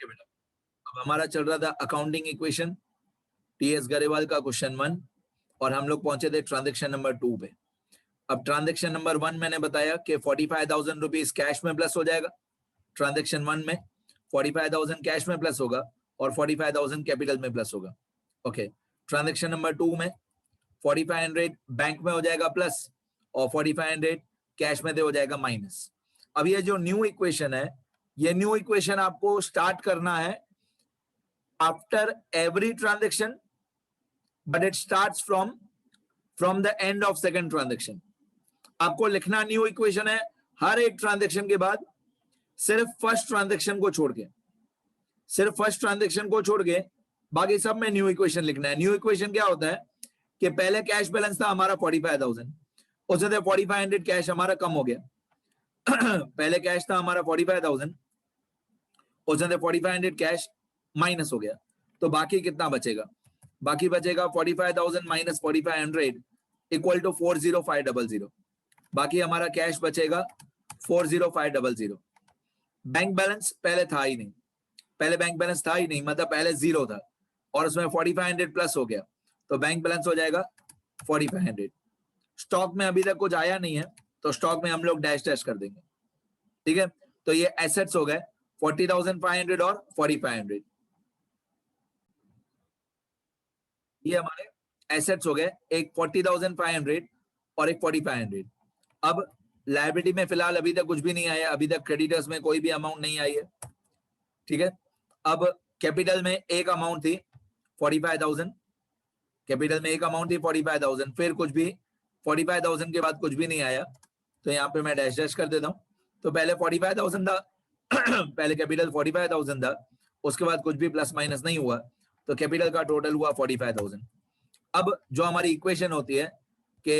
Okay बेटा, अब हमारा चल रहा था अकाउंटिंग इक्वेशन, टीएस गरेवाल का क्वेश्चन 1, और हम लोग पहुंचे थे ट्रांजेक्शन नंबर 2 पे। अब ट्रांजेक्शन नंबर 1 मैंने बताया कि 45,000 रुपीज कैश में प्लस हो जाएगा। ट्रांजेक्शन 1 में 45,000 कैश में प्लस होगा और 45,000 कैपिटल में प्लस होगा। ओके, ट्रांजेक्शन नंबर 2 में 4500 बैंक में हो जाएगा प्लस और 4500 कैश में हो जाएगा माइनस। अब ये जो न्यू इक्वेशन है, ये न्यू इक्वेशन आपको स्टार्ट करना है after every transaction, but it starts from the end of second transaction. आपको लिखना न्यू इक्वेशन है हर एक ट्रांजेक्शन के बाद, सिर्फ फर्स्ट ट्रांजेक्शन को छोड़ के, सिर्फ फर्स्ट ट्रांजेक्शन को छोड़ के बाकी सब में न्यू इक्वेशन लिखना है। न्यू इक्वेशन क्या होता है कि पहले कैश बैलेंस था हमारा 45,000, उसमें से 4500 कैश हमारा कम हो गया। पहले कैश था हमारा 45,000, उसमें से 4500 कैश माइनस हो गया, तो बाकी कितना बचेगा? बाकी बचेगा 45,000 माइनस 4500 इक्वल टू 40500। बाकी हमारा कैश बचेगा 40500। बैंक बैलेंस पहले था ही नहीं, पहले बैंक बैलेंस था ही नहीं, मतलब पहले जीरो था और उसमें 4500 प्लस हो गया, तो बैंक बैलेंस हो जाएगा 4500। स्टॉक में अभी तक कुछ आया नहीं है, तो स्टॉक में हम लोग डैश डैश कर देंगे, ठीक है। तो ये एसेट्स हो गए 40,500 और 4500, ये हमारे एसेट्स हो गए, एक 40,500 और एक 4500। अब लायबिलिटी में फिलहाल अभी तक कुछ भी नहीं आया, अभी तक क्रेडिटर्स में कोई भी अमाउंट नहीं आई है, ठीक है। अब कैपिटल में एक अमाउंट थी 45,000, कैपिटल में एक अमाउंट थी 45,000, फिर कुछ भी 45,000 के बाद कुछ भी नहीं आया, तो यहाँ पे मैं डैश डैश कर देता हूँ। तो पहले 45,000 था, पहले कैपिटल 45,000 था, उसके बाद कुछ भी प्लस माइनस नहीं हुआ, तो कैपिटल का टोटल हुआ 45,000। अब जो हमारी इक्वेशन होती है कि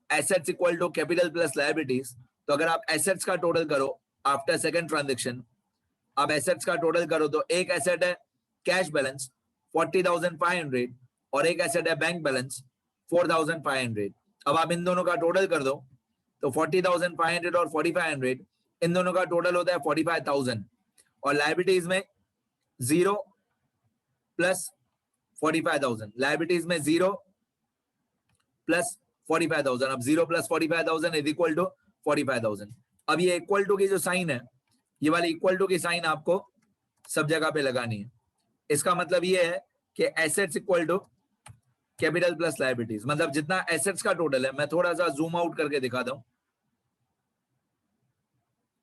assets equal to capital plus liabilities, तो अगर आप एसेट्स का टोटल करो आफ्टर सेकंड ट्रांजेक्शन, आप एसेट्स का टोटल करो तो एक एसेट है कैश बैलेंस 40,500 और एक एसेट है बैंक बैलेंस 4,500। अब आप इन दोनों का टोटल कर दो तो 40,500 और 4,500 इन दोनों का टोटल होता है 45,000, और लायबिलिटीज में 0 प्लस 45,000, लायबिलिटीज में 0 प्लस 45,000। अब 0 प्लस 45,000 इज इक्वल टू 45,000। अब ये इक्वल टू की जो साइन है, ये वाली इक्वल टू की साइन आपको सब जगह पे लगानी है। इसका मतलब ये है कि assets equal to capital plus liabilities, मतलब जितना एसेट्स का टोटल है, मैं थोड़ा सा जूम आउट करके दिखाता हूं,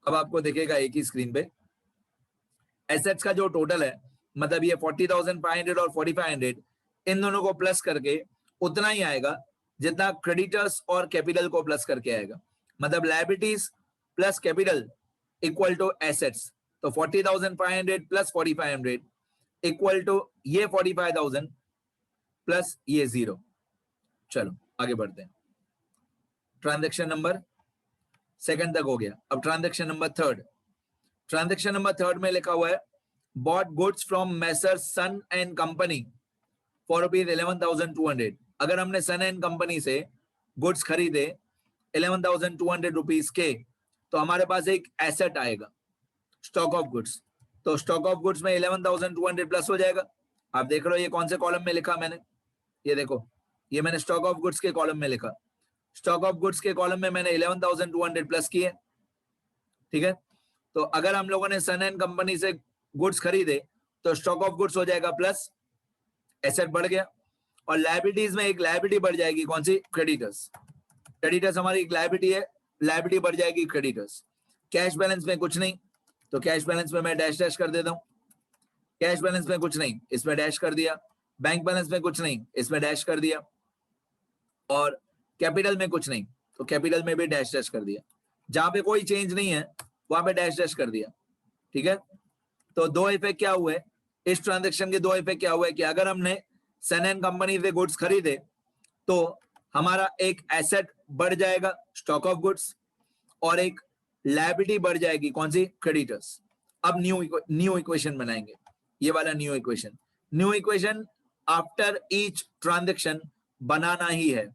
अब आपको दिखेगा एक ही स्क्रीन पे। एसेट्स का जो टोटल है, मतलब ये 40,500 और 4500 इन दोनों को प्लस करके उतना ही आएगा जितना क्रेडिटर्स और कैपिटल को प्लस करके आएगा। मतलब liabilities plus capital equal to assets, तो 40,500 प्लस 4,500 इक्वल टू ये 45,000 प्लस ये 0। चलो आगे बढ़ते हैं। ट्रांजेक्शन नंबर सेकंड तक हो गया, अब transaction number third. Transaction number third में लिखा हुआ है bought goods from messrs son and company for ₹11,200। अगर हमने सन एंड कंपनी से गुड्स खरीदे 11,200 रुपीज के, तो हमारे पास एक एसेट आएगा स्टॉक ऑफ गुड्स, तो स्टॉक ऑफ गुड्स में 11,200 प्लस हो जाएगा। आप देख रहे हो ये कौन से कॉलम में लिखा मैंने, ये देखो, ये मैंने स्टॉक ऑफ गुड्स के कॉलम में लिखा, स्टॉक ऑफ गुड्स के कॉलम में मैंने 11,200 प्लस किए, ठीक है। तो अगर हम लोगों ने सन एंड कंपनी से गुड्स खरीदे तो स्टॉक ऑफ गुड्स हो जाएगा प्लस, एसेट बढ़ गया, और लायबिलिटीज में एक लायबिलिटी बढ़ जाएगी, कौन सी? क्रेडिटर्स। क्रेडिटर्स हमारी एक लायबिलिटी है, लायबिलिटी बढ़ जाएगी क्रेडिटर्स। कैश बैलेंस में कुछ नहीं, तो कैश बैलेंस में मैं डैश डैश कर देता हूं, कैश बैलेंस में कुछ नहीं, इसमें डैश कर दिया। बैंक बैलेंस में कुछ नहीं, इसमें डैश कर दिया, और कैपिटल में कुछ नहीं, तो कैपिटल में भी डैश डैश कर दिया। जहां पे कोई चेंज नहीं है वहां पे डैश डैश कर दिया, ठीक है। तो दो इफेक्ट क्या हुए इस ट्रांजेक्शन के? दो इफेक्ट क्या हुए कि अगर हमने सन एंड कंपनी से गुड्स खरीदे तो हमारा एक एसेट बढ़ जाएगा स्टॉक ऑफ गुड्स, और एक लायबिलिटी बढ़ जाएगी, कौन सी? क्रेडिटर्स। अब न्यू इक्वेशन बनाएंगे, ये वाला new equation. New equation after each transaction बनाना ही है।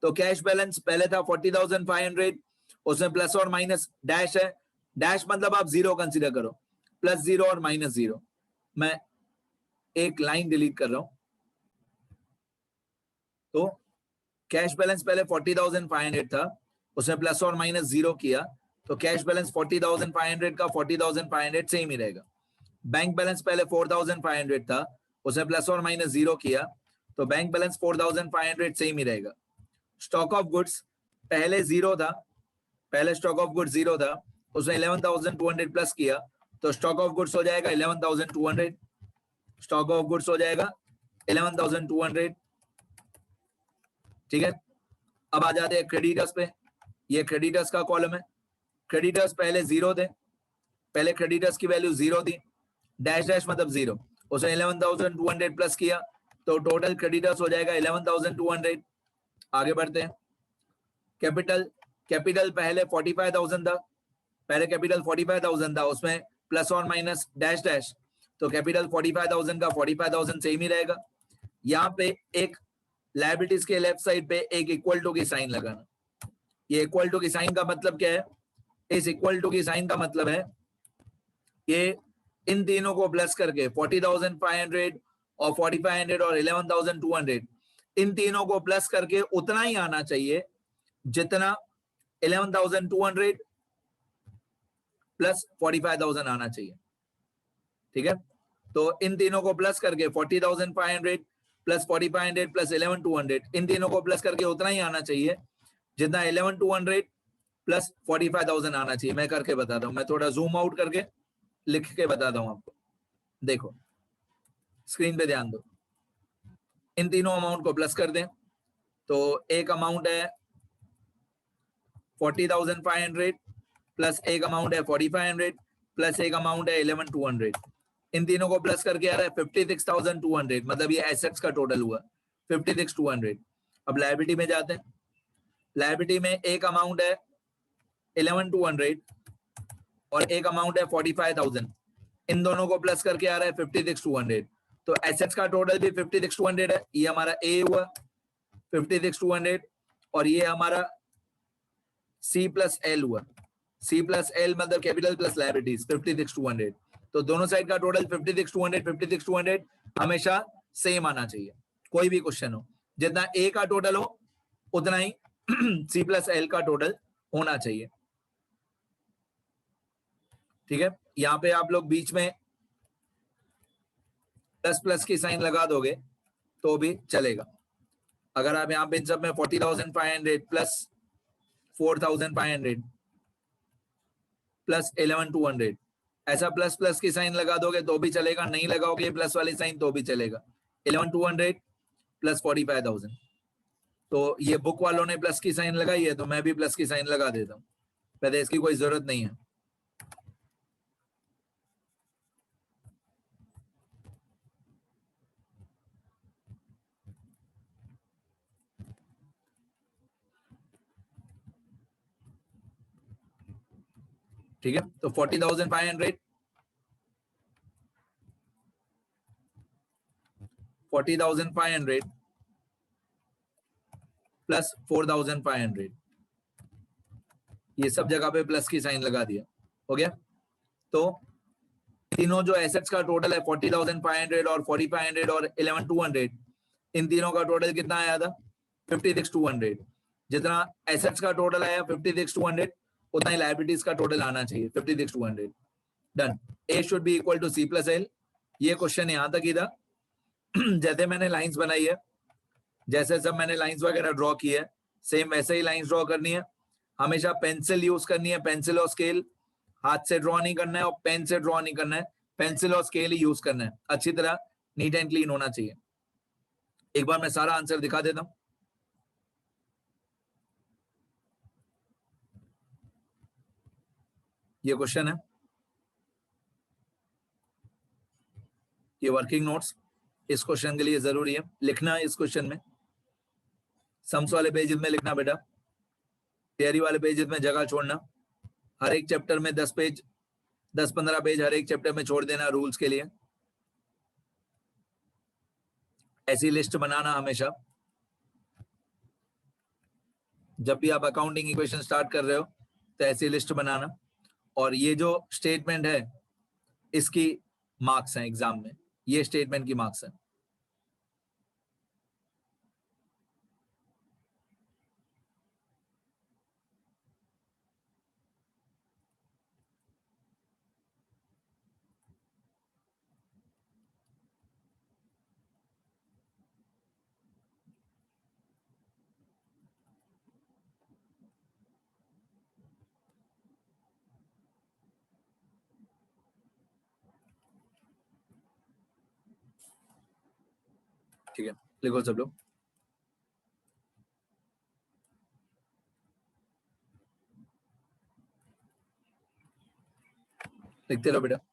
तो कैश बैलेंस पहले था 40,500, उसमें प्लस और माइनस डैश है, डैश मतलब आप 0 कंसीडर करो, +0 और -0। मैं एक लाइन डिलीट कर रहा हूं। तो कैश बैलेंस पहले 40,500 था, उसने प्लस और माइनस 0 किया, तो कैश बैलेंस 40,500 का 40,500 सेम ही रहेगा। बैंक बैलेंस पहले 4,500 था, उसने प्लस और माइनस 0 किया, तो बैंक बैलेंस 4,500 सेम ही रहेगा। स्टॉक ऑफ गुड्स पहले 0 था, पहले स्टॉक ऑफ गुड्स 0 था, उसने 11,200 प्लस किया, तो स्टॉक ऑफ गुड्स हो जाएगा 11,200। स्टॉक ऑफ गुड्स हो जाएगा 11,200। ठीक है, अब आ जाते हैं क्रेडिटर्स पे। ये क्रेडिटर्स का कॉलम है। क्रेडिटर्स पहले 0 थे, पहले क्रेडिटर्स की वैल्यू 0 थी, डैश डैश मतलब 0, उसने 11,200 प्लस किया, तो टोटल क्रेडिटर्स हो जाएगा 11,200। आगे बढ़ते हैं। कैपिटल, कैपिटल पहले 45,000 था, पहले कैपिटल 45,000 था, उसमें प्लस और माइनस डैश डैश, तो कैपिटल 45,000 का 45,000 सेम ही रहेगा। यहाँ पे एक लायबिलिटीज के लेफ्ट साइड पे एक इक्वल टू की साइन लगाना। ये इक्वल टू की साइन का मतलब क्या है? इस इक्वल टू की साइन का मतलब है कि इन तीनों को प्लस करके 40,500 और 4,500 और 11,200, इन तीनों को प्लस करके उतना ही आना चाहिए जितना 11,200 प्लस 45,000 आना चाहिए। ठीक है, तो इन तीनों को प्लस करके 40,500 प्लस 4,500 प्लस 11,200, इन तीनों को प्लस करके उतना ही आना चाहिए जितना 11,200 प्लस 45,000 आना चाहिए। मैं करके बताता हूं, मैं थोड़ा जूम आउट करके लिख के बताता हूं आपको। देखो स्क्रीन पे ध्यान दो, इन तीनों अमाउंट को प्लस कर दें, तो एक अमाउंट है 40,500 प्लस एक अमाउंट है 4,500 प्लस एक अमाउंट है 11,200। इन तीनों को प्लस करके आ रहा है 56,200, मतलब ये एसेट्स का टोटल हुआ 56,200। अब लायबिलिटी में जाते हैं। लायबिलिटी में एक अमाउंट है 11,200 और एक अमाउंट है 45,000, इन दोनों को प्लस करके आ रहा है 56,200। तो एसेट्स का टोटल भी 56,200 है। ये हमारा ए हुआ 56,200 और ये हमारा सी प्लस एल हुआ। सी प्लस एल मतलब कैपिटल प्लस लायबिलिटीज 56,200। तो दोनों साइड का टोटल 56,200, 56,200 हमेशा सेम आना चाहिए, कोई भी क्वेश्चन हो। जितना ए का टोटल हो उतना ही सी प्लस एल का टोटल होना चाहिए। ठीक है, यहाँ पे आप लोग बीच में प्लस प्लस की साइन लगा दोगे तो भी चलेगा। अगर आप यहाँ पे इन सब में 40,500 प्लस 4,500 प्लस 11,200 ऐसा प्लस प्लस की साइन लगा दोगे तो भी चलेगा, नहीं लगाओगे प्लस वाली साइन तो भी चलेगा। 11,200 प्लस 45,000, तो ये बुक वालों ने प्लस की साइन लगाई है तो मैं भी प्लस की साइन लगा देता हूँ, पहले इसकी कोई जरूरत नहीं है। ठीक है, तो 40,500 प्लस 4,500, ये सब जगह पे प्लस की साइन लगा दिया, हो गया। तो तीनों जो एसेट्स का टोटल है 40,500 और 4,500 और 11,200, इन तीनों का टोटल कितना आया था 56,200। जितना एसेट्स का टोटल आया 56,200 उतना ही लायबिलिटीज का टोटल आना चाहिए 56,200। Done. A should be equal to C plus L. ये क्वेश्चन यहां तक ही था। जैसे मैंने लाइंस बनाई है, जैसे सब मैंने लाइंस वगैरह ड्रॉ की है, सेम वैसे ही लाइंस ड्रॉ करनी है। हमेशा पेंसिल यूज करनी है, पेंसिल और स्केल। हाथ से ड्रॉ नहीं करना है और पेन से ड्रॉ नहीं करना है, पेंसिल और स्केल ही यूज करना है। अच्छी तरह नीट एंड क्लीन होना चाहिए। एक बार मैं सारा आंसर दिखा देता हूं। ये क्वेश्चन है, ये वर्किंग नोट्स इस क्वेश्चन के लिए जरूरी है लिखना। इस क्वेश्चन में सम्स वाले पेजेस में लिखना बेटा, थियरी वाले पेजेस में जगह छोड़ना। हर एक चैप्टर में 10 पेज, 10-15 पेज हर एक चैप्टर में छोड़ देना रूल्स के लिए। ऐसी लिस्ट बनाना हमेशा, जब भी आप अकाउंटिंग इक्वेशन स्टार्ट कर रहे हो तो ऐसी लिस्ट बनाना। और ये जो स्टेटमेंट है इसकी मार्क्स हैं एग्जाम में, ये स्टेटमेंट की मार्क्स हैं। ठीक है, लिखो सब लोग, लिखते रहो बेटा।